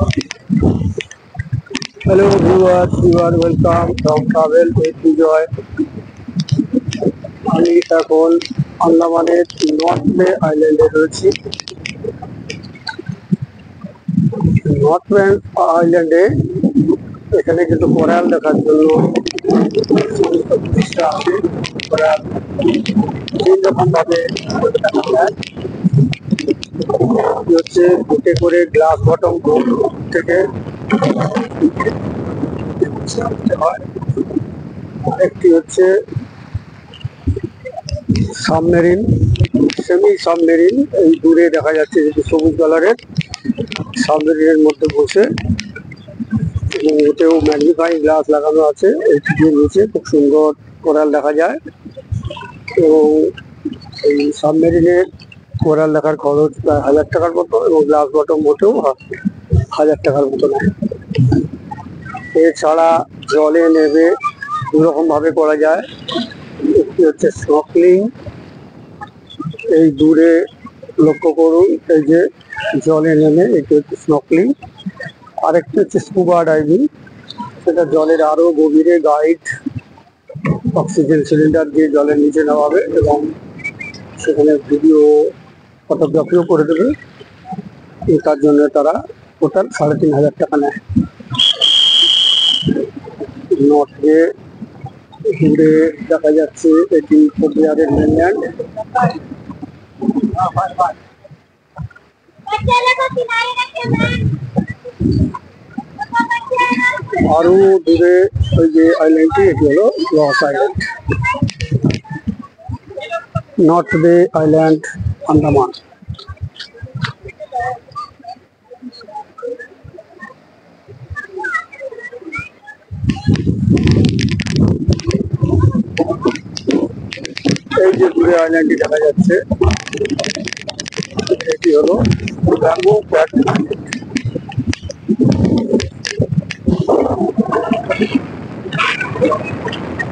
Hello viewers, you are welcome from Travel with Joy. আমি এখন আন্দামানের north বে আইল্যান্ডে রয়েছি। নর্থ বে আইল্যান্ডে এখানে কিন্তু কোরাল দেখার জন্য আছে। কোরাল তিন রকম ভাবে দেখা যায়। হচ্ছে বুটে করে গ্লাস বটম বোট থেকে হয়, একটি হচ্ছে সাবমেরিন, সেমি সাবমেরিন। এই দূরে দেখা যাচ্ছে যেটি সবুজ কালারের সাবমেরিনের মধ্যে বসে, এবং ওতেও ম্যাগনিফাইং গ্লাস লাগানো আছে। এই টিভির নিচে খুব সুন্দর কোরাল দেখা যায়। এবং এই সাবমেরিনের কোরাল দেখার খরচ প্রায় 1000 টাকার মতো, এবং গ্লাস বটম বোটেও 1000 টাকার মতো নেয়। এছাড়া জলে নেমে দুরকম ভাবে করা যায়। একটি হচ্ছে স্নর্কেলিং, এই দূরে লক্ষ্য করুন, এই যে জলে নেমে এটি হচ্ছে স্নর্কেলিং। আরেকটি হচ্ছে স্কুবা ডাইভিং, সেটা জলের আরো গভীরে গাইড অক্সিজেন সিলিন্ডার দিয়ে জলের নিচে নামাবে এবং সেখানে ভিডিও ফটোগ্রাফিও করে দেবে। তার জন্য তারা টোটাল 3500 টাকা নেয়। নর্থে দূরে দেখা যাচ্ছে এটি কোচবিহারের মেনল্যান্ড। আরো দূরে ওই যে আইল্যান্ডটি, এটি হলো লস আইল্যান্ড, নর্থ বে আইল্যান্ড, আন্দামান। এই যে দূরে আইল্যান্ডটি দেখা যাচ্ছে, এটি হলো ব্যাম্বু প্যাট।